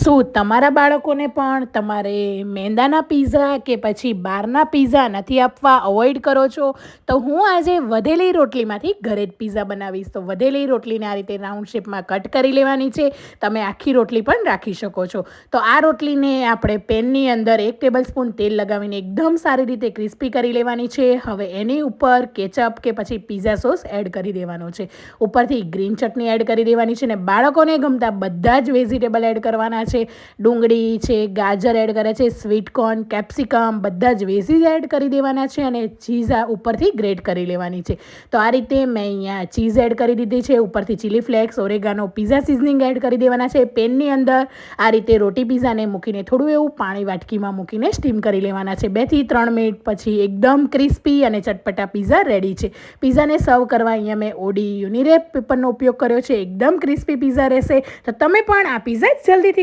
શું તમારા બાળકોને પણ તમારે મેંદાના પીઝા કે પછી બહારના પીઝા નથી આપવા, અવોઇડ કરો છો? તો હું આજે વધેલી રોટલીમાંથી ઘરે જ પીઝા બનાવીશ. તો વધેલી રોટલીને આ રીતે રાઉન્ડ શેપમાં કટ કરી લેવાની છે. તમે આખી રોટલી પણ રાખી શકો છો. તો આ રોટલીને આપણે પેનની અંદર 1 ટેબલસ્પૂન તેલ લગાવીને એકદમ સારી રીતે ક્રિસ્પી કરી લેવાની છે. હવે એની ઉપર કેચઅપ કે પછી પીઝા સોસ એડ કરી દેવાનો છે. ઉપરથી ગ્રીન ચટણી એડ કરી દેવાની છે અને બાળકોને ગમતા બધા જ વેજીટેબલ એડ કરવાના છે. ડુંગળી છે, ગાજર એડ કરે છે, સ્વીટ કોર્ન, કેપ્સિકમ બધા જ વેજીસ એડ કરી દેવાના છે અને ચીઝ ઉપરથી ગ્રેટ કરી લેવાની છે. તો આ રીતે મેં અહીંયા ચીઝ એડ કરી દીધી છે. ઉપરથી chilli flakes, oregano, pizza seasoning add કરી દેવાના છે. પેનની અંદર આ રીતે રોટી પીઝાને મૂકીને થોડું એવું પાણી વાટકીમાં મૂકીને સ્ટીમ કરી લેવાના છે. 2 થી 3 મિનિટ પછી એકદમ ક્રિસ્પી અને ચટપટા પીઝા રેડી છે. પીઝાને સર્વ કરવા અહીંયા મેં ઓડી યુનિરેપ પેપરનો ઉપયોગ કર્યો છે. એકદમ ક્રિસ્પી પીઝા રહેશે. તો તમે પણ આ પીઝા જલ્દીથી